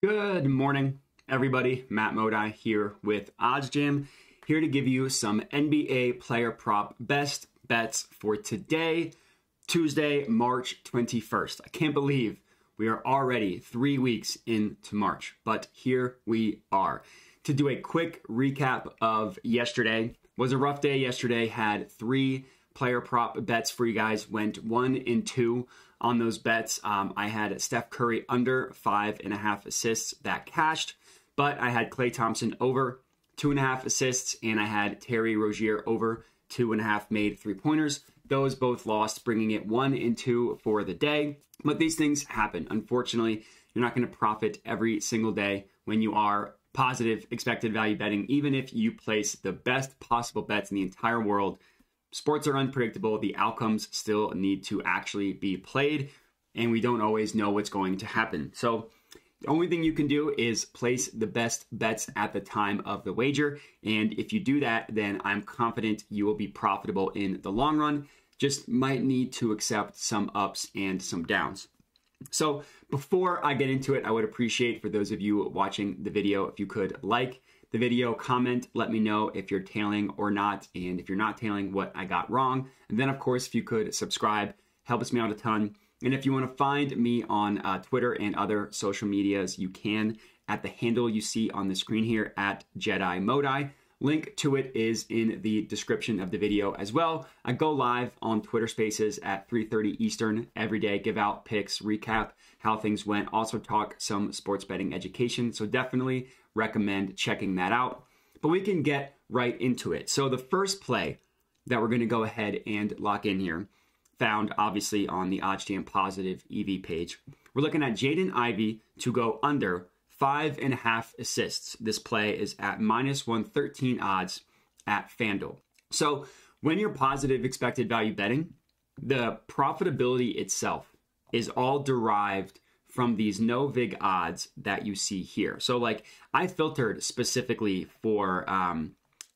Good morning, everybody. Matt Modi here with OddsJam, here to give you some NBA player prop best bets for today, Tuesday, March 21st. I can't believe we are already 3 weeks into March, but here we are. To do a quick recap of yesterday, was a rough day yesterday, had 3 player prop bets for you guys, went 1 and 2 on those bets. I had Steph Curry under 5.5 assists that cashed, but I had Klay Thompson over 2.5 assists, and I had Terry Rozier over 2.5 made 3-pointers. Those both lost, bringing it 1 and 2 for the day. But these things happen. Unfortunately, you're not going to profit every single day when you are positive expected value betting, even if you place the best possible bets in the entire world. Sports are unpredictable. The outcomes still need to actually be played, and we don't always know what's going to happen. So the only thing you can do is place the best bets at the time of the wager. And if you do that, then I'm confident you will be profitable in the long run. Just might need to accept some ups and some downs. So before I get into it, I would appreciate, for those of you watching the video, if you could like the video, comment, let me know if you're tailing or not, and if you're not tailing, what I got wrong. And then, of course, if you could subscribe, helps me out a ton. And if you want to find me on Twitter and other social medias, you can at the handle you see on the screen here at Jedi Modi. Link to it is in the description of the video as well. I go live on Twitter Spaces at 3:30 Eastern every day, give out picks, recap how things went, also talk some sports betting education. So definitely recommend checking that out. But we can get right into it. So the first play that we're going to go ahead and lock in here, found obviously on the OddsJam positive EV page. We're looking at Jaden Ivey to go under 5.5 assists. This play is at -113 odds at FanDuel. So when you're positive expected value betting, the profitability itself is all derived from these no vig odds that you see here. So like I filtered specifically for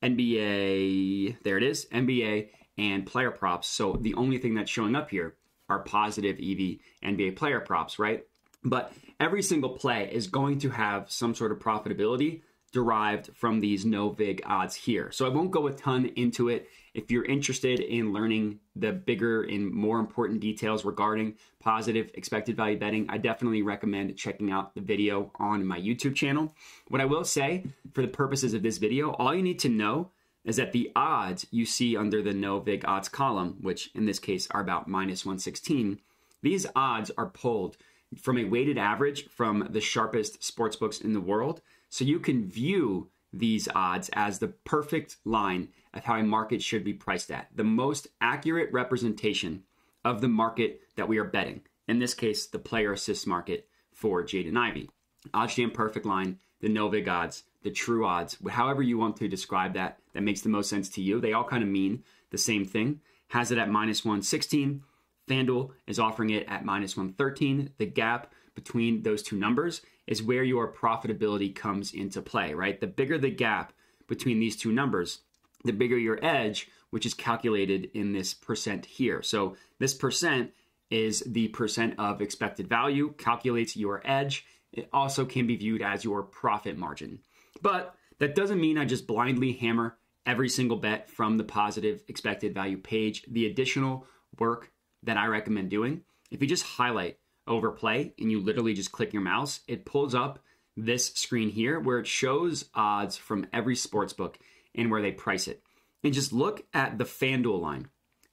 NBA, there it is, NBA and player props. So the only thing that's showing up here are positive EV NBA player props, right? But every single play is going to have some sort of profitability derived from these no vig odds here. So I won't go a ton into it. If you're interested in learning the bigger and more important details regarding positive expected value betting, I definitely recommend checking out the video on my YouTube channel. What I will say, for the purposes of this video, all you need to know is that the odds you see under the no vig odds column, which in this case are about -116, these odds are pulled from a weighted average from the sharpest sportsbooks in the world. So you can view these odds as the perfect line of how a market should be priced at. The most accurate representation of the market that we are betting. In this case, the player assist market for Jaden Ivey. OddsJam perfect line, the no vig odds, the true odds, however you want to describe that makes the most sense to you. They all kind of mean the same thing. Has it at -116. FanDuel is offering it at -113. The gap between those two numbers is where your profitability comes into play, right? The bigger the gap between these two numbers, the bigger your edge, which is calculated in this percent here. So this percent is the percent of expected value, calculates your edge. It also can be viewed as your profit margin. But that doesn't mean I just blindly hammer every single bet from the positive expected value page. The additional work that I recommend doing, if you just highlight overplay and you literally just click your mouse, it pulls up this screen here where it shows odds from every sportsbook and where they price it. And just look at the FanDuel line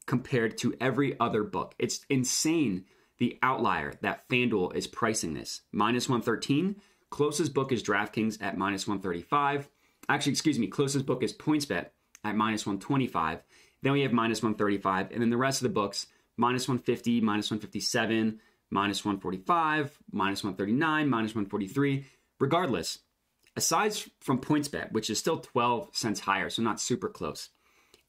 compared to every other book. It's insane the outlier that FanDuel is pricing this. -113, closest book is DraftKings at -135. Actually, excuse me, closest book is PointsBet at -125. Then we have -135, and then the rest of the books, -150, -157, -145, -139, -143. Regardless, aside from PointsBet, which is still 12 cents higher, so not super close,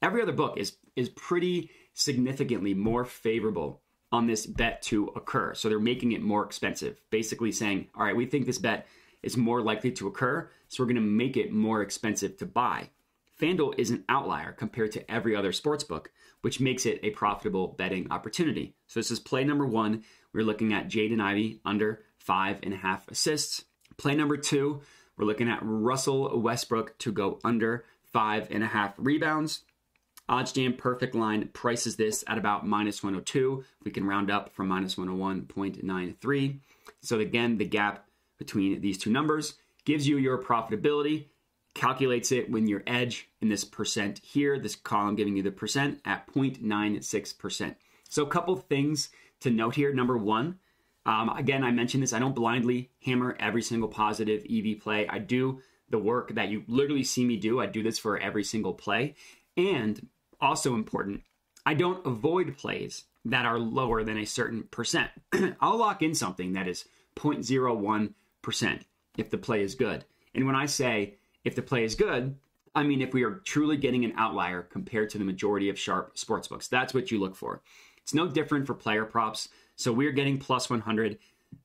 every other book is pretty significantly more favorable on this bet to occur. So they're making it more expensive, basically saying, all right, we think this bet is more likely to occur, so we're going to make it more expensive to buy. FanDuel is an outlier compared to every other sportsbook, which makes it a profitable betting opportunity. So this is play number one. We're looking at Jaden Ivey under 5.5 assists. Play number 2, we're looking at Russell Westbrook to go under 5.5 rebounds. OddsJam perfect line prices this at about minus 102. We can round up from minus 101.93. So again, the gap between these two numbers gives you your profitability, calculates it when your edge in this percent here, this column giving you the percent at 0.96%. So a couple things to note here. Number one, again, I mentioned this, I don't blindly hammer every single positive EV play. I do the work that you literally see me do. I do this for every single play. And also important, I don't avoid plays that are lower than a certain percent. I'll lock in something that is 0.01% if the play is good. And when I say if the play is good, I mean if we are truly getting an outlier compared to the majority of sharp sportsbooks. That's what you look for. It's no different for player props. So we're getting plus 100.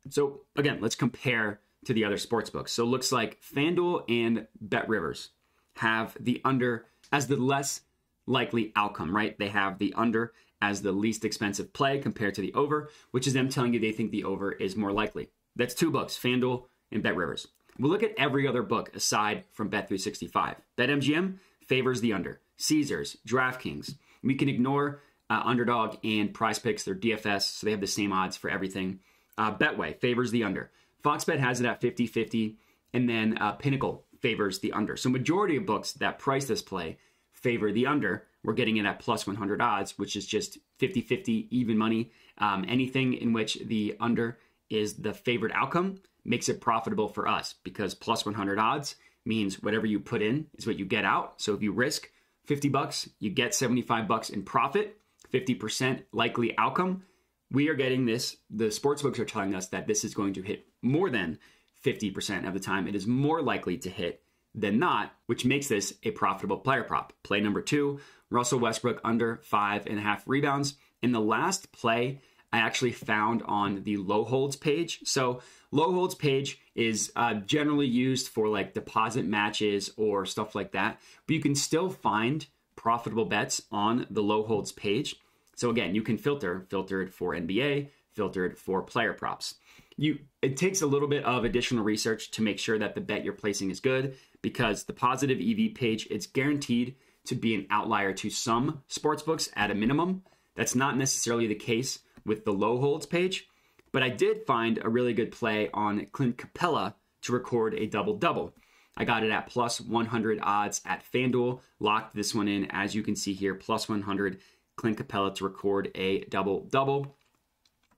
So again, let's compare to the other sportsbooks. So it looks like FanDuel and BetRivers have the under as the less likely outcome, right? They have the under as the least expensive play compared to the over, which is them telling you they think the over is more likely. That's two books, FanDuel and BetRivers. We'll look at every other book aside from Bet365. BetMGM favors the under. Caesars, DraftKings. We can ignore Underdog and Prize Picks. They're DFS, so they have the same odds for everything. Betway favors the under. FoxBet has it at 50-50, and then Pinnacle favors the under. So majority of books that price this play favor the under. We're getting it at plus 100 odds, which is just 50-50 even money. Anything in which the under is the favored outcome makes it profitable for us because plus 100 odds means whatever you put in is what you get out. So if you risk $50, you get $75 in profit, 50% likely outcome. We are getting this. The sportsbooks are telling us that this is going to hit more than 50% of the time. It is more likely to hit than not, which makes this a profitable player prop. Play number 2, Russell Westbrook under 5.5 rebounds. In the last play, I actually found on the low holds page. So low holds page is generally used for like deposit matches or stuff like that, but you can still find profitable bets on the low holds page. So again, you can filter it for NBA, filtered for player props. It takes a little bit of additional research to make sure that the bet you're placing is good because the positive EV page, it's guaranteed to be an outlier to some sportsbooks at a minimum. That's not necessarily the case with the low holds page, but I did find a really good play on Clint Capella to record a double-double. I got it at plus 100 odds at FanDuel, locked this one in, as you can see here, plus 100 Clint Capella to record a double-double.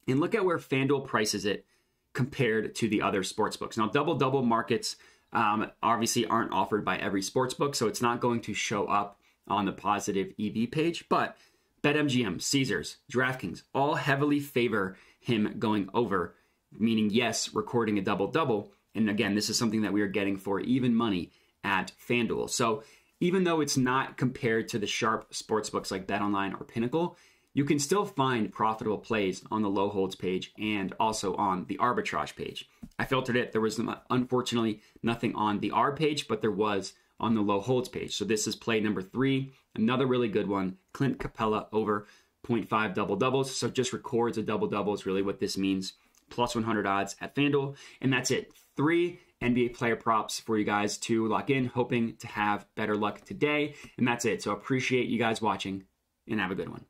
And look at where FanDuel prices it compared to the other sportsbooks. Now, double-double markets obviously aren't offered by every sportsbook, so it's not going to show up on the positive EV page, but BetMGM, Caesars, DraftKings, all heavily favor him going over, meaning yes, recording a double-double. And again, this is something that we are getting for even money at FanDuel. So even though it's not compared to the sharp sportsbooks like BetOnline or Pinnacle, you can still find profitable plays on the low holds page and also on the arbitrage page. I filtered it. There was unfortunately nothing on the R page, but there was on the low holds page. So this is play number 3, another really good one. Clint Capella over 0.5 double-doubles. So just records a double-double is really what this means. Plus 100 odds at FanDuel. And that's it. 3 NBA player props for you guys to lock in, hoping to have better luck today. And that's it. So appreciate you guys watching and have a good one.